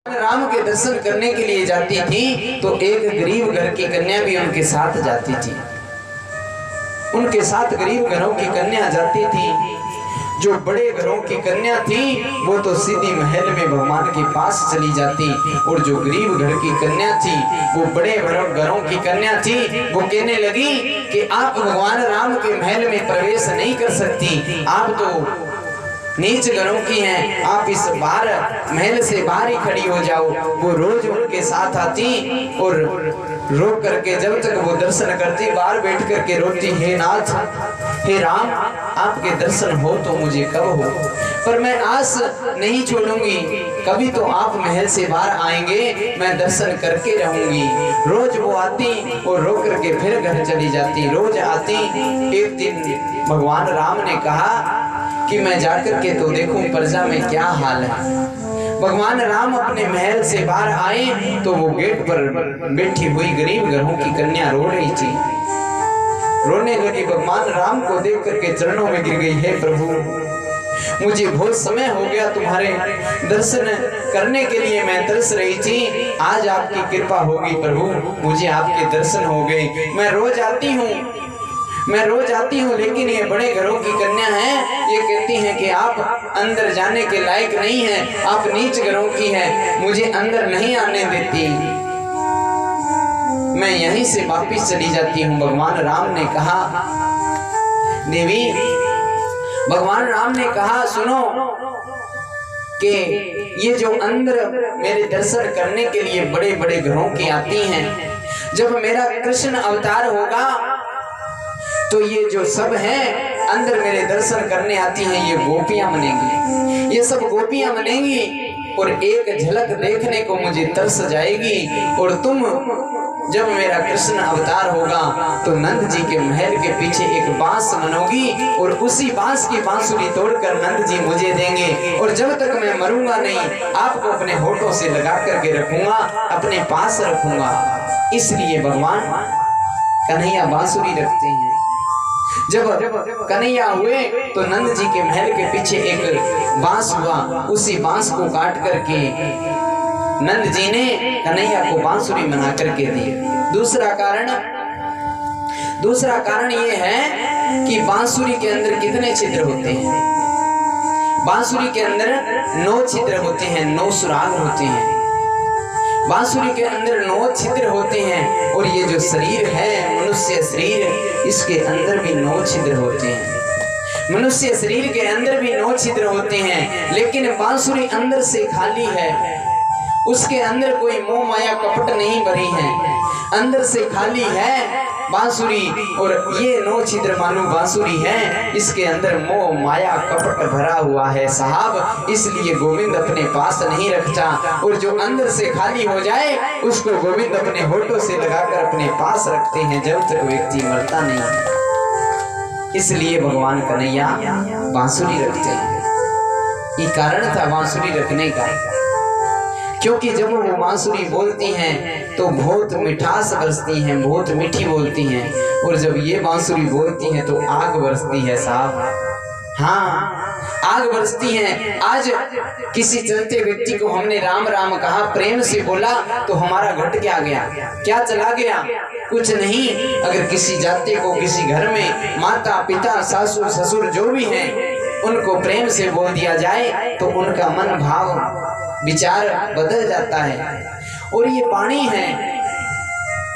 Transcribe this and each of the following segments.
राम के दर्शन करने के लिए जाती थी तो एक गरीब घर की कन्या भी उनके साथ जाती थी। उनके साथ गरीब घरों की कन्या जाती थी। जो बड़े घरों की कन्या थी वो तो सीधी महल में भगवान के पास चली जाती, और जो गरीब घर की कन्या थी वो बड़े घरों की कन्या थी। वो कहने लगी कि आप भगवान राम के महल में प्रवेश नहीं कर सकती, आप तो नीच घरों की हैं, आप इस बाहर महल से बाहर ही खड़ी हो जाओ। वो रोज उनके साथ आती और रो करके जब तक वो दर्शन करती बाहर बैठ करके रोती, हे नाथ, हे राम, आपके दर्शन हो तो मुझे कब हो, पर मैं आस नहीं छोड़ूंगी, कभी तो आप महल से बाहर आएंगे, मैं दर्शन करके रहूंगी। रोज वो आती और रो करके फिर घर चली जाती, रोज आती। एक दिन भगवान राम ने कहा कि मैं जाकर के तो देखूं प्रजा में क्या हाल है। भगवान राम अपने महल से बाहर आए तो वो गेट पर बैठी हुई गरीब घरों की कन्या रो रही थी। रोने लगी, भगवान राम को देख करके चरणों में गिर गई, हे प्रभु, मुझे बहुत समय हो गया तुम्हारे दर्शन करने के लिए मैं तरस रही थी, आज आपकी कृपा होगी प्रभु, मुझे आपके दर्शन हो गए। मैं रोज आती हूँ, लेकिन ये बड़े घरों की कन्या हैं, ये कहती हैं कि आप अंदर जाने के लायक नहीं हैं, आप नीच घरों की हैं, मुझे अंदर नहीं आने देती, मैं यहीं से वापिस चली जाती हूँ। भगवान राम ने कहा, देवी, भगवान राम ने कहा, सुनो कि ये जो अंदर मेरे दर्शन करने के लिए बड़े बड़े घरों की आती हैं, जब मेरा कृष्ण अवतार होगा तो ये जो सब हैं अंदर मेरे दर्शन करने आती हैं, ये गोपियां बनेंगी, ये सब गोपियां बनेंगी और एक झलक देखने को मुझे तरस जाएगी। और तुम जब मेरा कृष्ण अवतार होगा तो नंद जी के महल के पीछे एक बांस बनोगी और उसी बांस की बांसुरी तोड़कर नंद जी मुझे देंगे, और जब तक मैं मरूंगा नहीं आपको अपने होठों से लगा करके रखूंगा, अपने पास रखूंगा। इसलिए भगवान कन्हैया बांसुरी रखते हैं। जब कन्हैया हुए तो नंद जी के महल के पीछे एक बांस हुआ, उसी बांस को काट करके नंद जी ने कन्हैया को बांसुरी बना करके दी। दूसरा कारण ये है कि बांसुरी के अंदर कितने छिद्र होते हैं? बांसुरी के अंदर 9 छिद्र होते हैं, 9 सुराग होते हैं। बांसुरी के अंदर 9 छिद्र होते हैं, और ये जो शरीर है मनुष्य शरीर, इसके अंदर भी 9 छिद्र होते हैं। मनुष्य शरीर के अंदर भी 9 छिद्र होते हैं, लेकिन बांसुरी अंदर से खाली है, उसके अंदर कोई मोह माया कपट नहीं भरी है, अंदर से खाली है बांसुरी। और ये 9 छिद्र मानो बांसुरी है, इसके अंदर मोह माया कपट भरा हुआ है साहब, इसलिए गोविंद अपने पास नहीं रखता। और जो अंदर से खाली हो जाए उसको गोविंद अपने होठों से लगाकर अपने पास रखते हैं जब तक व्यक्ति मरता नहीं। इसलिए भगवान कन्हैया बांसुरी रखते हैं। ये कारण था बांसुरी रखने का, क्योंकि जब वो बांसुरी बोलती हैं तो बहुत मिठास बरसती हैं, बहुत मीठी बोलती हैं, और जब ये बांसुरी बोलती हैं तो आग बरसती है साहब। हाँ, आग बरसती हैं। आज किसी चलते व्यक्ति को हमने राम राम कहा, प्रेम से बोला, तो हमारा घट क्या गया, क्या चला गया? कुछ नहीं। अगर किसी जाति को किसी घर में माता पिता सासू ससुर जो भी हैं उनको प्रेम से बोल दिया जाए तो उनका मन भाव विचार बदल जाता है। और ये वाणी है,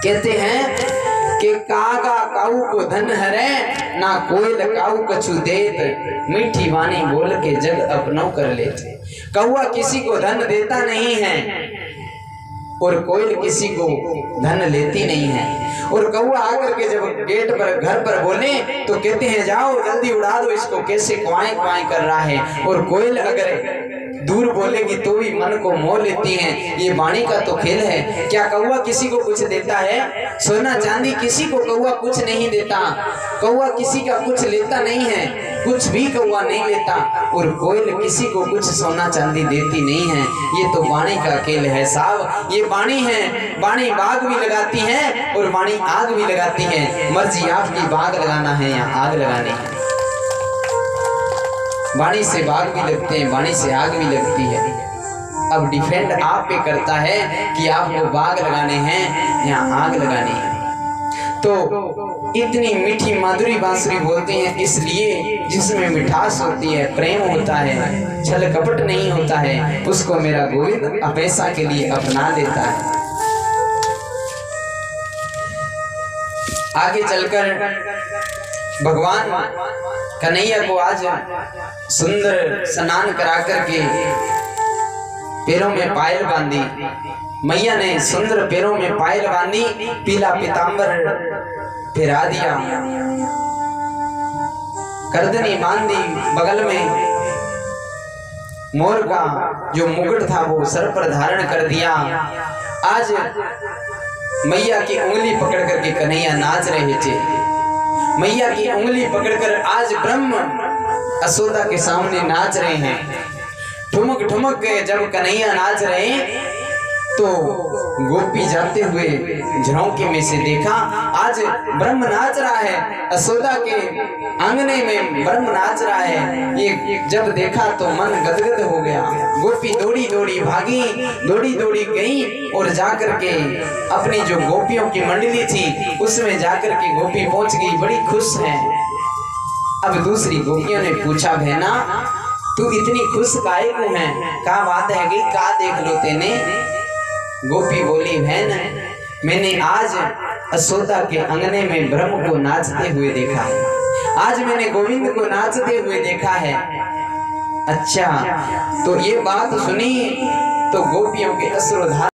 कहते हैं कि कागा काऊ को धन हरे, ना कोयल काऊ कछु देत, मीठी वाणी बोल के जग अपनों कर लेते। कौआ किसी को धन देता नहीं है और कोयल किसी को धन लेती नहीं है। और कौआ आकर के जब गेट पर घर पर बोले तो कहते हैं जाओ जल्दी उड़ा दो इसको, कैसे क्वाएं क्वाएं कर रहा है। और कोयल अगर दूर बोलेगी तो भी मन को मोह लेती हैं। ये वाणी का तो खेल है। क्या कौआ किसी को कुछ देता है? सोना चांदी किसी को कौआ कुछ नहीं देता, कौआ किसी का कुछ लेता नहीं है, कुछ भी कौआ नहीं लेता। और कोयल किसी को कुछ सोना चांदी देती नहीं है। ये तो वाणी का खेल है साहब। ये वाणी है, वाणी बाग भी लगाती है और वाणी आग भी लगाती है। मर्जी आपकी बाग लगाना है या आग लगानी है। वाणी से बाग भी लगते हैं, वाणी से आग भी लगती है। अब डिपेंड आप पे करता है कि आपको बाग लगाने हैं या आग लगानी है। तो इतनी मीठी माधुरी बांसुरी बोलते हैं इसलिए जिसमें मिठास होती है, प्रेम होता है, छल कपट नहीं होता है, उसको मेरा गोविंद हमेशा के लिए अपना लेता है। आगे चलकर भगवान कन्हैया को आज सुंदर स्नान करा करके पैरों में पायल बांधी, मैया ने सुंदर पैरों में पायल बांधी, पीला पीतांबर फिरा दिया, करदनी बांधी, बगल में मोर का जो मुकुट था वो सर पर धारण कर दिया। आज मैया की उंगली पकड़ करके कन्हैया नाच रहे थे। मैया की उंगली पकड़कर आज ब्रह्म यशोदा के सामने नाच रहे हैं। ठुमक ठुमक के जब कन्हैया नाच रहे तो गोपी जाते हुए झरोखे में से देखा आज ब्रह्म नाच रहा है, यशोदा के आंगने में ब्रह्म नाच रहा है। ये जब देखा तो मन गदगद हो गया। गोपी दौड़ी दौड़ी भागी, दौड़ी दौड़ी गई और जाकर के अपनी जो गोपियों की मंडली थी उसमें जाकर के गोपी पहुंच गई, बड़ी खुश है। अब दूसरी गोपियों ने पूछा, बहना तू इतनी खुश काहे को है, क्या बात है गई, का देख लो तेने। गोपी बोली, बहन मैंने आज यशोदा के अंगने में ब्रह्म को नाचते हुए देखा है, आज मैंने गोविंद को नाचते हुए देखा है। अच्छा, तो ये बात सुनी तो गोपियों के अश्रुधारा